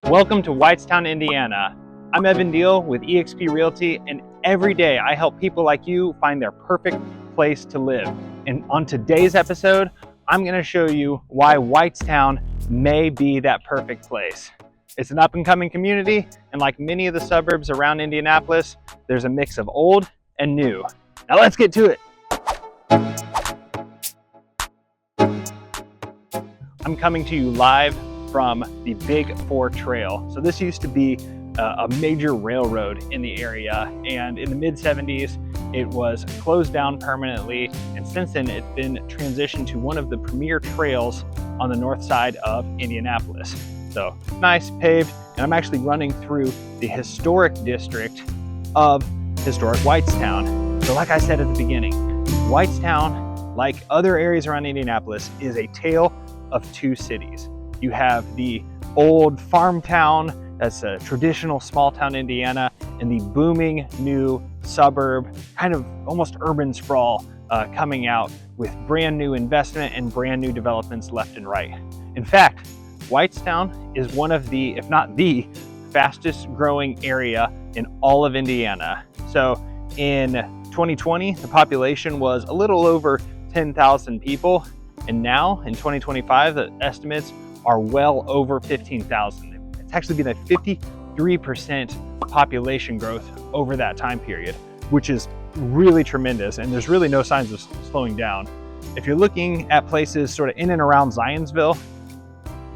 Welcome to Whitestown, Indiana. I'm Evan Deal with eXp Realty, and every day I help people like you find their perfect place to live. And on today's episode, I'm going to show you why Whitestown may be that perfect place. It's an up-and-coming community, and like many of the suburbs around Indianapolis, there's a mix of old and new. Now let's get to it. I'm coming to you live from the Big 4 Trail. So this used to be a major railroad in the area, and in the mid-70s it was closed down permanently, and since then it's been transitioned to one of the premier trails on the north side of Indianapolis. So nice, paved, and I'm actually running through the historic district of historic Whitestown. So like I said at the beginning, Whitestown, like other areas around Indianapolis, is a tale of two cities. You have the old farm town, that's a traditional small town Indiana, and the booming new suburb, kind of almost urban sprawl coming out with brand new investment and brand new developments left and right. In fact, Whitestown is one of the, if not the fastest growing area in all of Indiana. So in 2020, the population was a little over 10,000 people. And now in 2025, the estimates are well over 15,000. It's actually been a 53% population growth over that time period, which is really tremendous. And there's really no signs of slowing down. If you're looking at places sort of in and around Zionsville,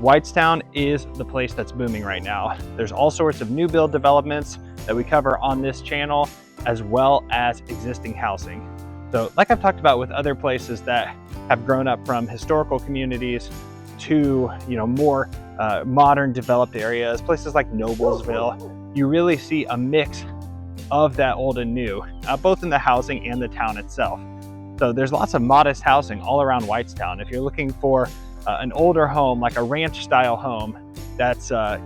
Whitestown is the place that's booming right now. There's all sorts of new build developments that we cover on this channel, as well as existing housing. So like I've talked about with other places that have grown up from historical communities to more modern developed areas, places like Noblesville, you really see a mix of that old and new, both in the housing and the town itself. So there's lots of modest housing all around Whitestown. If you're looking for an older home, like a ranch style home, that's a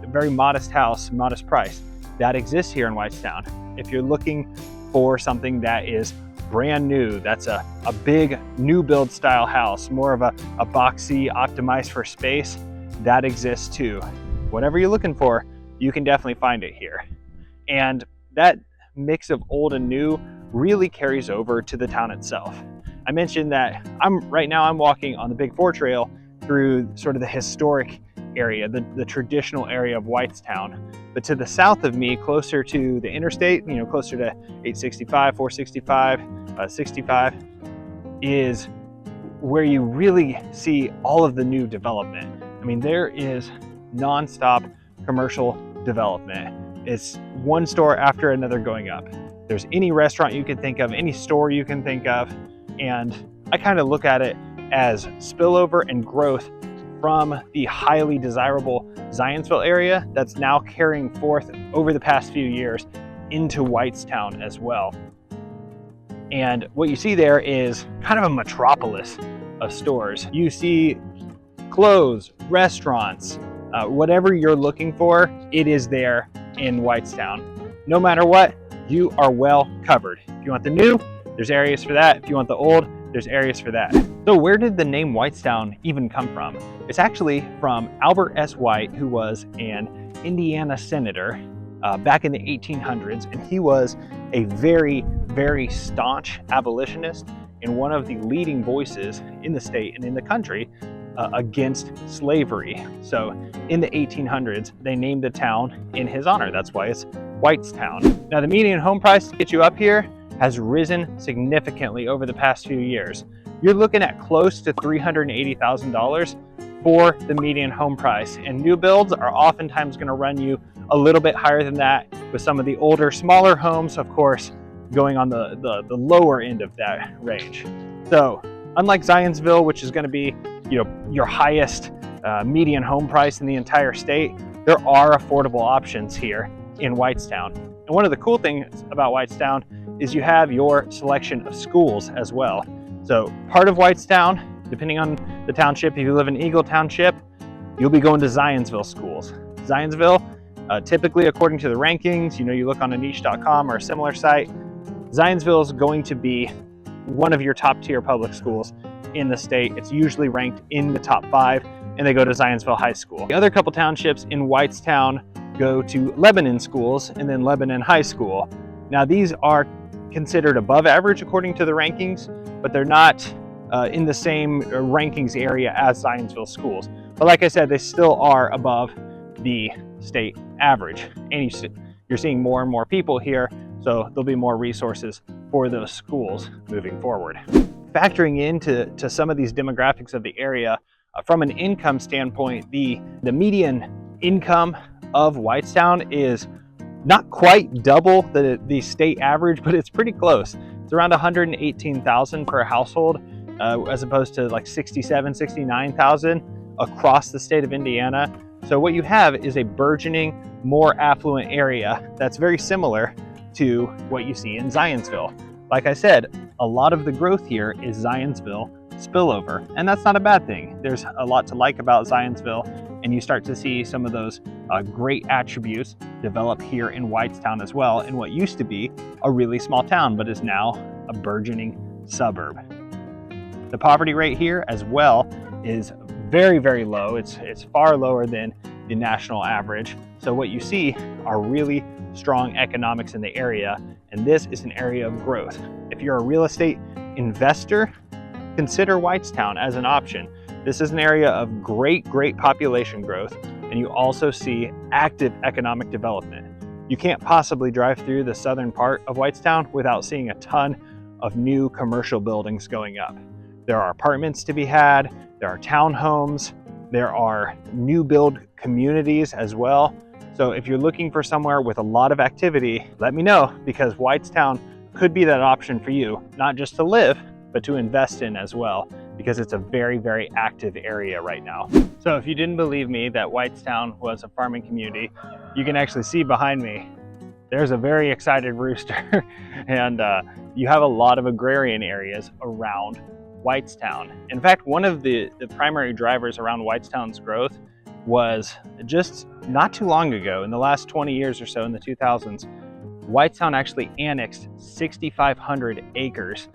very modest house, modest price, that exists here in Whitestown. If you're looking for something that is brand new, that's a big new build style house, more of a boxy, optimized for space, that exists too. Whatever you're looking for, you can definitely find it here. And that mix of old and new really carries over to the town itself. I mentioned that right now I'm walking on the Big 4 Trail through sort of the historic area, the traditional area of Whitestown. But to the south of me, closer to the interstate, closer to 865, 465, 65, is where you really see all of the new development. I mean, there is nonstop commercial development. It's one store after another going up. There's any restaurant you can think of, any store you can think of, and I kind of look at it as spillover and growth from the highly desirable Zionsville area that's now carrying forth over the past few years into Whitestown as well. And what you see there is kind of a metropolis of stores. You see clothes, restaurants, whatever you're looking for, it is there in Whitestown. No matter what, you are well covered. If you want the new, there's areas for that. If you want the old, there's areas for that. So where did the name Whitestown even come from? It's actually from Albert S. White, who was an Indiana senator back in the 1800s, and he was a very, very staunch abolitionist and one of the leading voices in the state and in the country against slavery. So in the 1800s, they named the town in his honor. That's why it's Whitestown. Now the median home price to get you up here has risen significantly over the past few years. You're looking at close to $380,000 for the median home price, and new builds are oftentimes going to run you a little bit higher than that, with some of the older, smaller homes, of course, going on the lower end of that range. So unlike Zionsville, which is going to be your highest median home price in the entire state, there are affordable options here in Whitestown. And one of the cool things about Whitestown is you have your selection of schools as well. So part of Whitestown, depending on the township, if you live in Eagle Township, you'll be going to Zionsville schools. Zionsville, typically according to the rankings, you look on a niche.com or a similar site, Zionsville is going to be one of your top tier public schools in the state. It's usually ranked in the top 5, and they go to Zionsville High School. The other couple townships in Whitestown go to Lebanon schools and then Lebanon High School. Now these are considered above average according to the rankings, but they're not in the same rankings area as Zionsville schools. But like I said, they still are above the state average. And you're seeing more and more people here, so there'll be more resources for those schools moving forward. Factoring into some of these demographics of the area, from an income standpoint, the median income of Whitestown is not quite double the state average, but it's pretty close. It's around $118,000 per household, as opposed to like $67,000, $69,000 across the state of Indiana. So what you have is a burgeoning, more affluent area that's very similar to what you see in Zionsville. Like I said, a lot of the growth here is Zionsville spillover, and that's not a bad thing. There's a lot to like about Zionsville, and you start to see some of those great attributes develop here in Whitestown as well, in what used to be a really small town, but is now a burgeoning suburb. The poverty rate here as well is very, very low. It's far lower than the national average. So what you see are really strong economics in the area, and this is an area of growth. If you're a real estate investor, consider Whitestown as an option. This is an area of great population growth, and you also see active economic development. You can't possibly drive through the southern part of Whitestown without seeing a ton of new commercial buildings going up. There are apartments to be had, there are townhomes, there are new build communities as well. So if you're looking for somewhere with a lot of activity, let me know, because Whitestown could be that option for you, not just to live, but to invest in as well, because it's a very active area right now. So if you didn't believe me that Whitestown was a farming community, you can actually see behind me, there's a very excited rooster. And you have a lot of agrarian areas around Whitestown. In fact, one of the primary drivers around Whitestown's growth was just not too long ago, in the last 20 years or so, in the 2000s, Whitestown actually annexed 6,500 acres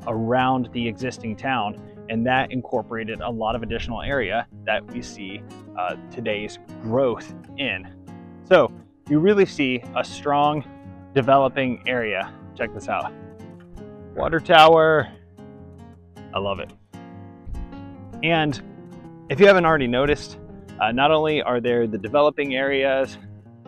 around the existing town, and that incorporated a lot of additional area that we see today's growth in. So you really see a strong developing area. Check this out. Water tower. I love it. And if you haven't already noticed, not only are there the developing areas,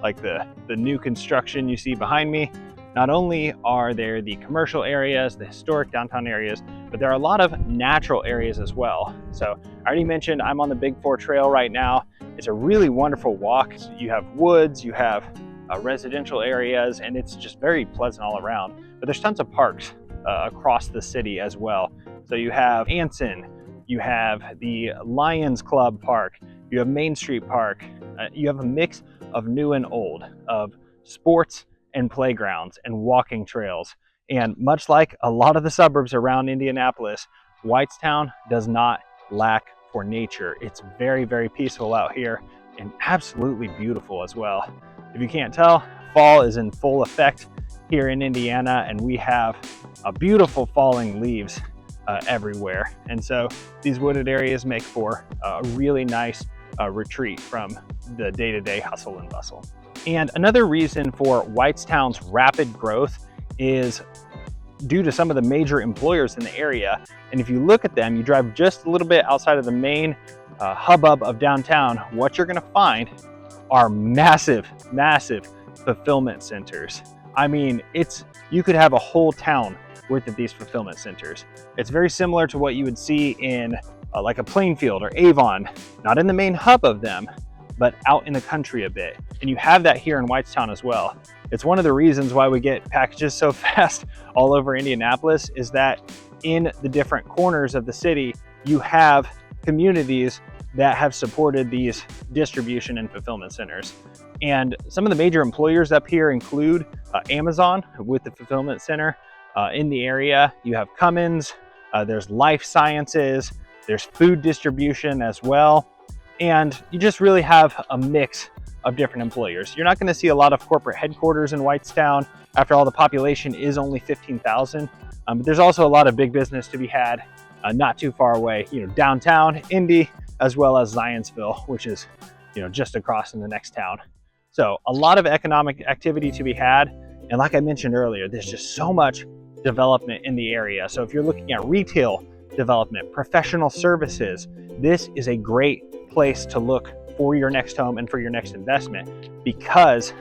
like the new construction you see behind me, not only are there the commercial areas, the historic downtown areas, but there are a lot of natural areas as well. So I already mentioned I'm on the Big 4 Trail right now. It's a really wonderful walk. You have woods, you have residential areas, and it's just very pleasant all around. But there's tons of parks across the city as well. So you have Anson, you have the Lions Club Park, you have Main Street Park, you have a mix of new and old, of sports and playgrounds and walking trails. And much like a lot of the suburbs around Indianapolis, Whitestown does not lack for nature. It's very peaceful out here and absolutely beautiful as well. If you can't tell, fall is in full effect here in Indiana, and we have beautiful falling leaves everywhere. And so these wooded areas make for a really nice retreat from the day-to-day hustle and bustle. And another reason for Whitestown's rapid growth is due to some of the major employers in the area. And if you look at them, you drive just a little bit outside of the main hubbub of downtown, what you're gonna find are massive fulfillment centers. I mean, you could have a whole town worth of these fulfillment centers. It's very similar to what you would see in like a Plainfield or Avon, not in the main hub of them, but out in the country a bit. And you have that here in Whitestown as well. It's one of the reasons why we get packages so fast all over Indianapolis, is that in the different corners of the city, you have communities that have supported these distribution and fulfillment centers. And some of the major employers up here include Amazon with the fulfillment center in the area. You have Cummins, there's Life Sciences, there's food distribution as well. And you just really have a mix of different employers. You're not going to see a lot of corporate headquarters in Whitestown. After all, the population is only 15,000. But there's also a lot of big business to be had not too far away. You know, downtown Indy, as well as Zionsville, which is, just across in the next town. So a lot of economic activity to be had. And like I mentioned earlier, there's just so much development in the area. So if you're looking at retail development, professional services, this is a great place to look for your next home and for your next investment, because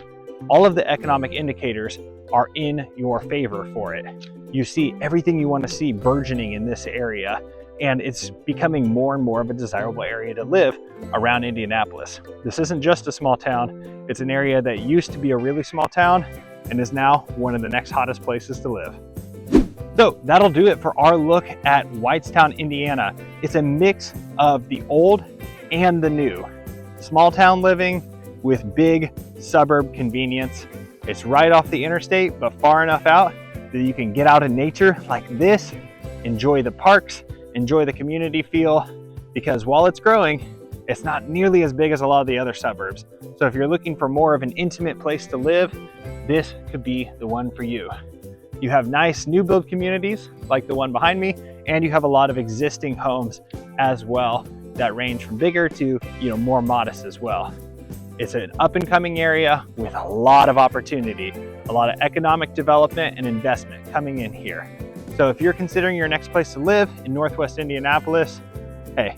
all of the economic indicators are in your favor for it. You see everything you want to see burgeoning in this area, and it's becoming more and more of a desirable area to live around Indianapolis. This isn't just a small town, it's an area that used to be a really small town and is now one of the next hottest places to live. So that'll do it for our look at Whitestown, Indiana. It's a mix of the old and the new. Small town living with big suburb convenience. It's right off the interstate, but far enough out that you can get out in nature like this, enjoy the parks, enjoy the community feel, because while it's growing, it's not nearly as big as a lot of the other suburbs. So if you're looking for more of an intimate place to live, this could be the one for you. You have nice new build communities like the one behind me, and you have a lot of existing homes as well that range from bigger to more modest as well. It's an up and coming area with a lot of opportunity, a lot of economic development and investment coming in here. So if you're considering your next place to live in Northwest Indianapolis, hey,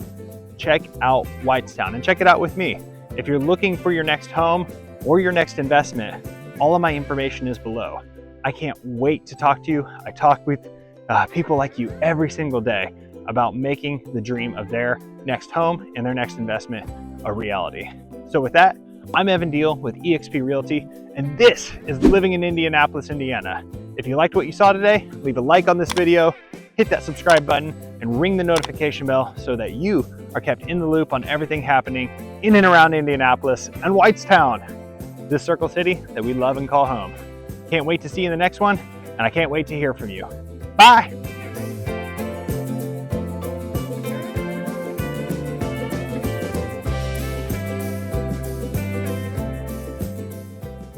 check out Whitestown and check it out with me. If you're looking for your next home or your next investment, all of my information is below. I can't wait to talk to you. I talk with people like you every single day about making the dream of their next home and their next investment a reality. So with that, I'm Evan Deal with eXp Realty, and this is Living in Indianapolis, Indiana. If you liked what you saw today, leave a like on this video, hit that subscribe button, and ring the notification bell so that you are kept in the loop on everything happening in and around Indianapolis and Whitestown, this circle city that we love and call home. Can't wait to see you in the next one, and I can't wait to hear from you. Bye.